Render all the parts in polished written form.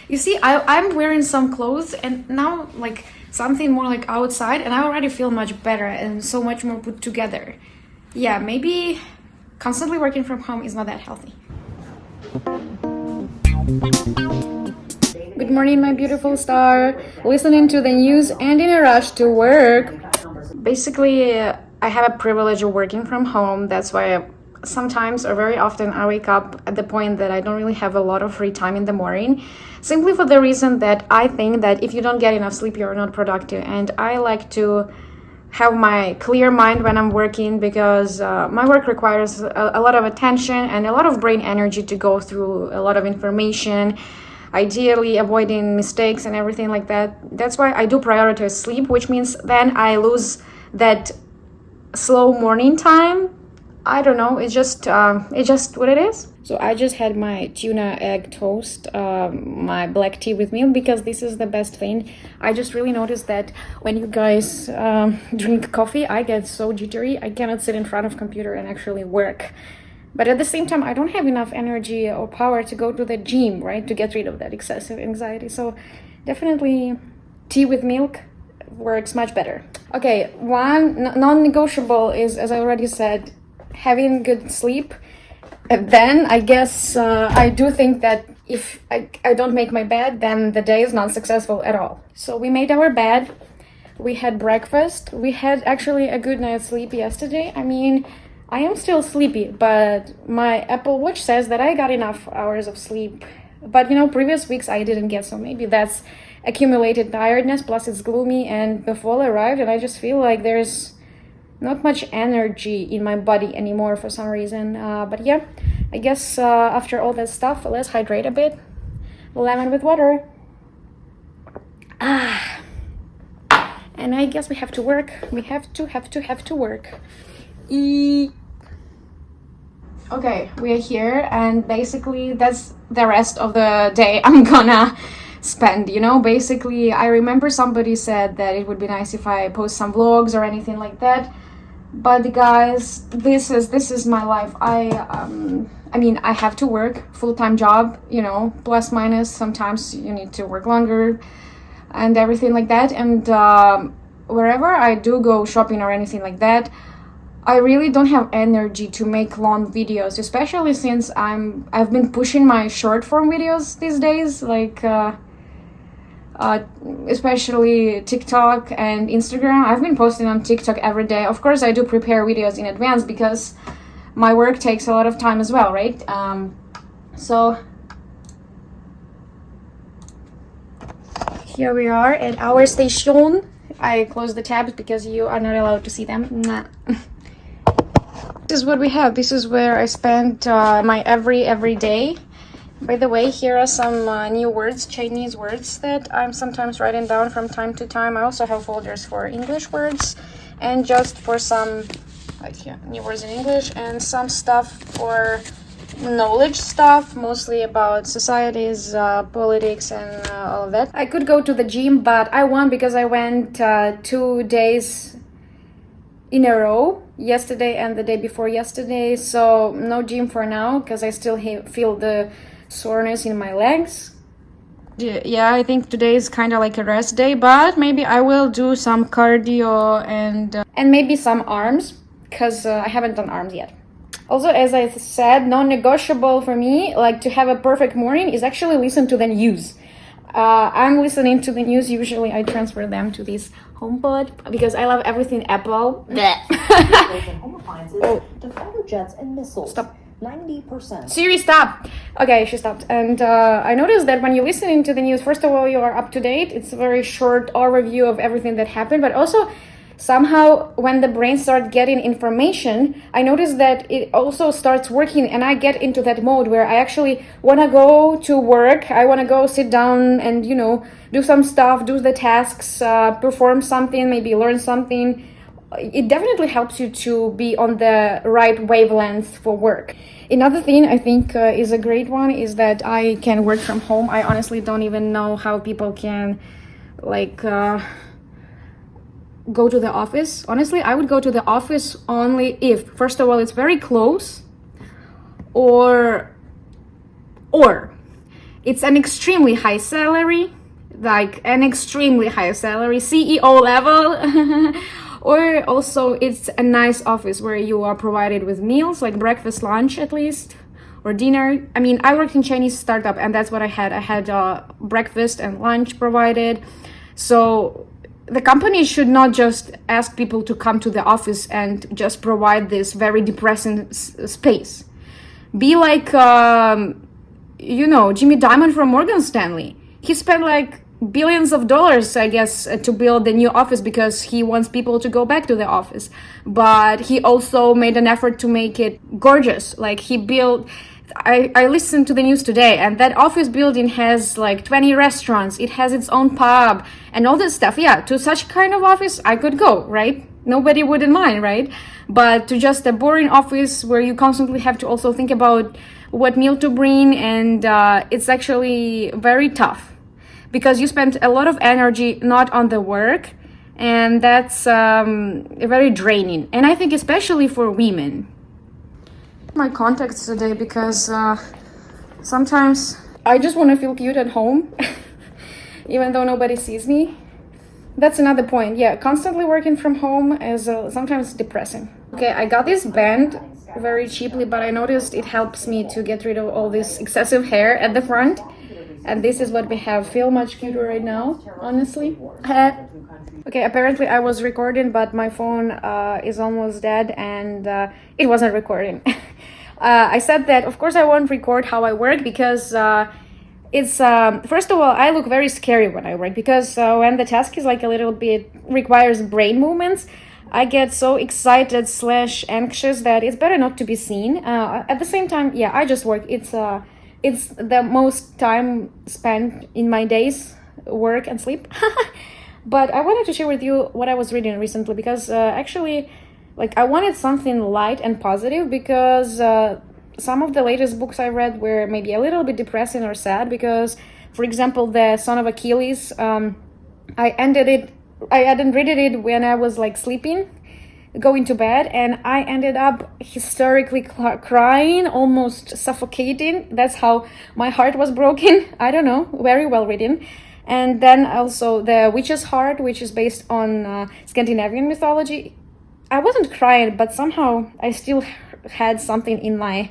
You see, I'm wearing some clothes and now like something more like outside, and I already feel much better and so much more put together. Yeah, maybe constantly working from home is not that healthy. Good morning, my beautiful star. Listening to the news and in a rush to work. Basically, I have a privilege of working from home. That's why sometimes or very often I wake up at the point that I don't really have a lot of free time in the morning, simply for the reason that I think that if you don't get enough sleep, you're not productive. And I like to have my clear mind when I'm working because my work requires a lot of attention and a lot of brain energy to go through a lot of information, ideally avoiding mistakes and everything like that. That's why I do prioritize sleep, which means then I lose that slow morning time. I don't know, it's just what it is. So I just had my tuna egg toast, my black tea with milk, because this is the best thing. I just really noticed that when you guys drink coffee, I get so jittery. I cannot sit in front of computer and actually work. But at the same time, I don't have enough energy or power to go to the gym, right, to get rid of that excessive anxiety. So definitely tea with milk works much better. Okay, one non-negotiable is, as I already said, having good sleep. And then I guess I do think that if I don't make my bed, then the day is not successful at all. So we made our bed, we had breakfast, we had actually a good night's sleep yesterday. I mean, I am still sleepy, but my Apple Watch says that I got enough hours of sleep. But previous weeks I didn't get, so maybe that's accumulated tiredness, plus it's gloomy and the fall arrived and I just feel like there's not much energy in my body anymore for some reason. But yeah, I guess after all that stuff, let's hydrate a bit. Lemon with water. And I guess we have to work. We have to work. Okay, we are here, and basically that's the rest of the day I'm gonna spend, basically. I remember somebody said that it would be nice if I post some vlogs or anything like that, but guys, this is my life. I mean, I have to work, full-time job, plus minus, sometimes you need to work longer and everything like that. And wherever I do go shopping or anything like that, I really don't have energy to make long videos, especially since I've been pushing my short form videos these days, like especially TikTok and Instagram. I've been posting on TikTok every day. Of course, I do prepare videos in advance because my work takes a lot of time as well, right? So here we are at our station. I closed the tabs because you are not allowed to see them. This is what we have. This is where I spend my every day. By the way, here are some new words, Chinese words that I'm sometimes writing down from time to time. I also have folders for English words and just for some new words in English and some stuff for knowledge stuff, mostly about societies, politics and all of that. I could go to the gym, but I won't because I went 2 days in a row, yesterday and the day before yesterday, so no gym for now because I still feel the soreness in my legs. Yeah, I think today is kind of like a rest day, but maybe I will do some cardio and maybe some arms because I haven't done arms yet. Also, as I said, non-negotiable for me, like to have a perfect morning, is actually listen to the news. I'm listening to the news. Usually I transfer them to this HomePod because I love everything Apple. Home appliances to fighter jets and missiles. Stop. 90%. Siri, stop. Okay, she stopped. And I noticed that when you're listening to the news, first of all, you are up to date. It's a very short overview of everything that happened, but also somehow when the brain starts getting information, I notice that it also starts working and I get into that mode where I actually want to go to work. I want to go sit down and, do some stuff, do the tasks, perform something, maybe learn something. It definitely helps you to be on the right wavelength for work. Another thing I think is a great one is that I can work from home. I honestly don't even know how people can go to the office. Honestly, I would go to the office only if, first of all, it's very close, or it's an extremely high salary, like an extremely high salary, CEO level. Or also it's a nice office where you are provided with meals, like breakfast, lunch at least, or dinner. I mean, I worked in Chinese startup and that's what I had. I had breakfast and lunch provided. So the company should not just ask people to come to the office and just provide this very depressing space. Be like, you know, Jimmy Dimon from Morgan Stanley. He spent like billions of dollars, I guess, to build a new office because he wants people to go back to the office. But he also made an effort to make it gorgeous. Like he built, I listened to the news today, and that office building has like 20 restaurants. It has its own pub and all this stuff. Yeah, to such kind of office, I could go, right? Nobody wouldn't mind, right? But to just a boring office where you constantly have to also think about what meal to bring, and it's actually very tough because you spend a lot of energy not on the work, and that's very draining. And I think especially for women. My contacts today because sometimes I just want to feel cute at home even though nobody sees me. That's another point. Yeah, constantly working from home is sometimes depressing. Okay, I got this band very cheaply, but I noticed it helps me to get rid of all this excessive hair at the front. And this is what we have. Feel much cuter right now, honestly. Okay, apparently I was recording, but my phone is almost dead and it wasn't recording. I said that, of course, I won't record how I work because it's, first of all, I look very scary when I work because when the task is like a little bit, requires brain movements, I get so excited / anxious that it's better not to be seen. At the same time, yeah, I just work. It's the most time spent in my days, work and sleep. But I wanted to share with you what I was reading recently because actually, like, I wanted something light and positive because some of the latest books I read were maybe a little bit depressing or sad because, for example, The Son of Achilles, I hadn't read it when I was like sleeping, going to bed, and I ended up hysterically crying, almost suffocating. That's how my heart was broken. I don't know, very well written. And then also The Witch's Heart, which is based on Scandinavian mythology. I wasn't crying, but somehow I still had something in my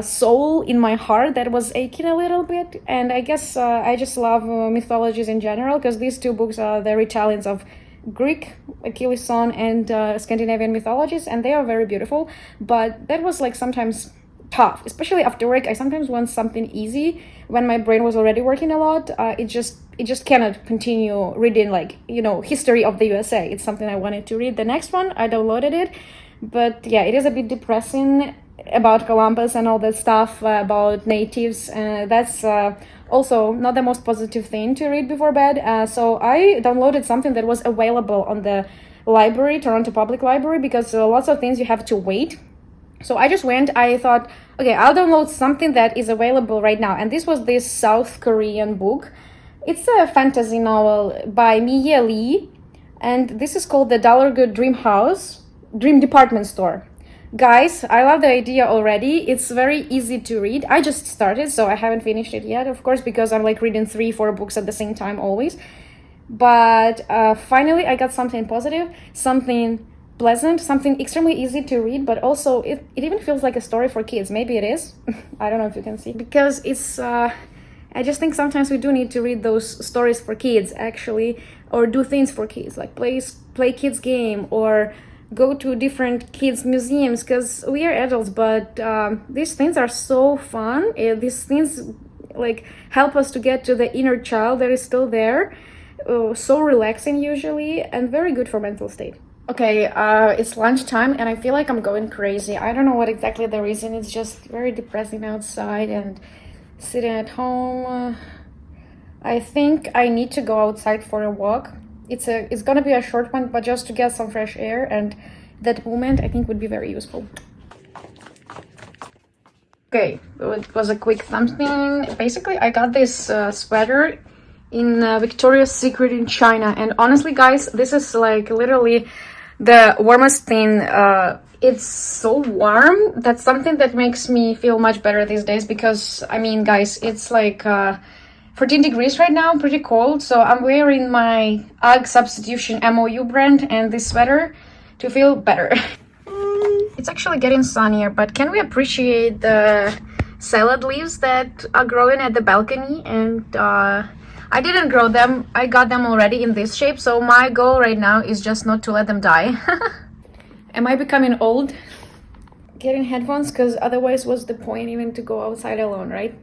soul, in my heart, that was aching a little bit. And I guess I just love mythologies in general because these two books are the retellings of Greek, Achilles' son, and Scandinavian mythologies, and they are very beautiful. But that was like sometimes tough, especially after work. I sometimes want something easy when my brain was already working a lot. It just cannot continue reading, like, you know, history of the USA. It's something I wanted to read. The next one, I downloaded it, but yeah, it is a bit depressing about Columbus and all that stuff about natives. That's also not the most positive thing to read before bed. So I downloaded something that was available on the library, Toronto Public Library, because lots of things you have to wait. So I just went, I thought, okay, I'll download something that is available right now. And this was this South Korean book. It's a fantasy novel by Mi-Ye Lee. And this is called The Dollar Good Dream Department Store. Guys, I love the idea already. It's very easy to read. I just started, so I haven't finished it yet, of course, because I'm like reading 3-4 books at the same time always. But finally, I got something positive, something pleasant, something extremely easy to read, but also it even feels like a story for kids. Maybe it is. I don't know if you can see. Because it's, I just think sometimes we do need to read those stories for kids, actually, or do things for kids, like play kids game, or go to different kids museums, because we are adults, but these things are so fun. These things like help us to get to the inner child that is still there. So relaxing usually, and very good for mental state. Okay, it's lunchtime and I feel like I'm going crazy. I don't know what exactly the reason. It's just very depressing outside and sitting at home. I think I need to go outside for a walk. It's gonna be a short one, but just to get some fresh air, and that moment I think would be very useful. Okay, it was a quick thumbnail. Basically, I got this sweater in Victoria's Secret in China, and honestly, guys, this is like literally the warmest thing it's so warm. That's something that makes me feel much better these days because, I mean, guys, it's like 14 degrees right now, pretty cold. So I'm wearing my UGG Substitution MOU brand and this sweater to feel better. It's actually getting sunnier, but can we appreciate the salad leaves that are growing at the balcony? And I didn't grow them, I got them already in this shape, so my goal right now is just not to let them die. Am I becoming old? Getting headphones, because otherwise what's the point even to go outside alone, right?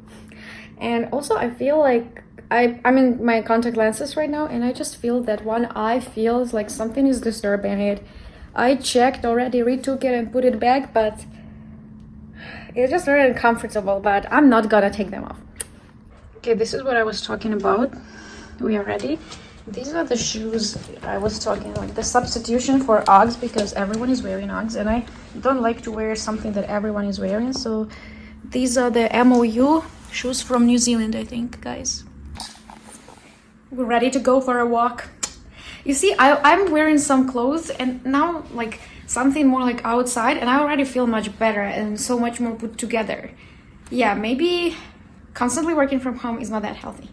And also I feel like I'm in my contact lenses right now, and I just feel that one eye feels like something is disturbing it. I checked already, retook it and put it back, but it's just very uncomfortable, but I'm not gonna take them off. Okay, this is what I was talking about. We are ready. These are the shoes I was talking, like the substitution for Uggs, because everyone is wearing Uggs and I don't like to wear something that everyone is wearing. So these are the MOU shoes from New Zealand, I think, guys. We're ready to go for a walk. You see, I'm wearing some clothes and now like something more like outside, and I already feel much better and so much more put together. Yeah, maybe constantly working from home is not that healthy.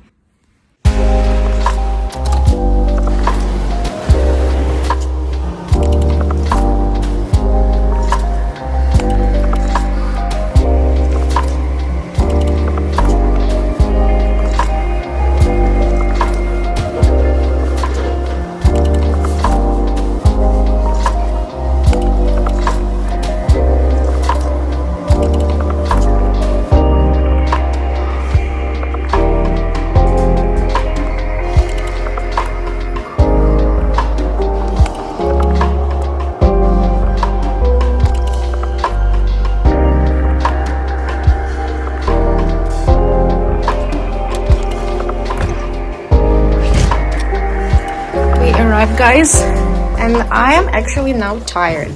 Guys, and I am actually now tired.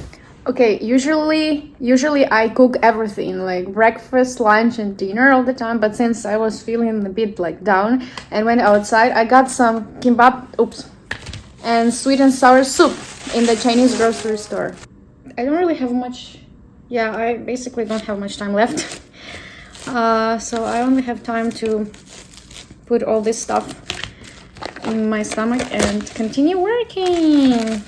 Okay, usually I cook everything like breakfast, lunch and dinner all the time, but since I was feeling a bit like down and went outside, I got some kimbap and sweet and sour soup in the Chinese grocery store. I don't really have much, yeah, I basically don't have much time left. So I only have time to put all this stuff in my stomach and continue working.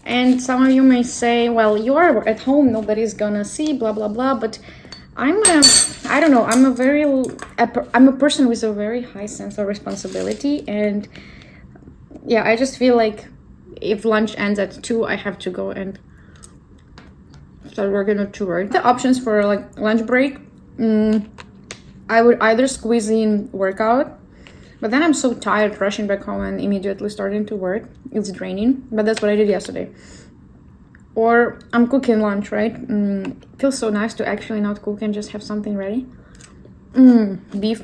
And some of you may say, well, you're at home, nobody's gonna see, blah blah blah, but I don't know, I'm a person with a very high sense of responsibility, and yeah, I just feel like if lunch ends at 2, I have to go and start working at 2, right? The options for like lunch break, I would either squeeze in workout, but then I'm so tired rushing back home and immediately starting to work. It's draining, but that's what I did yesterday. Or I'm cooking lunch, right? It feels so nice to actually not cook and just have something ready. Beef.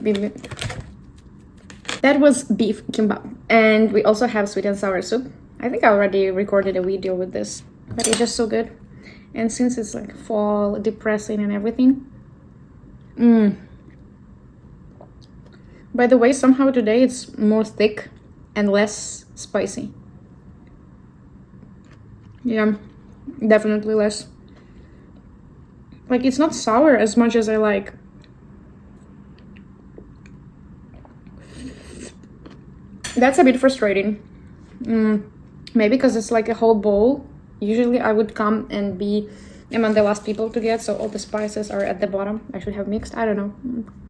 That was beef kimbap. And we also have sweet and sour soup. I think I already recorded a video with this, but it's just so good. And since it's like fall, depressing and everything. By the way, somehow today it's more thick and less spicy. Yeah, definitely less. Like, it's not sour as much as I like. That's a bit frustrating. Maybe because it's like a whole bowl. Usually I would come and be among the last people to get, so all the spices are at the bottom. I should have mixed, I don't know.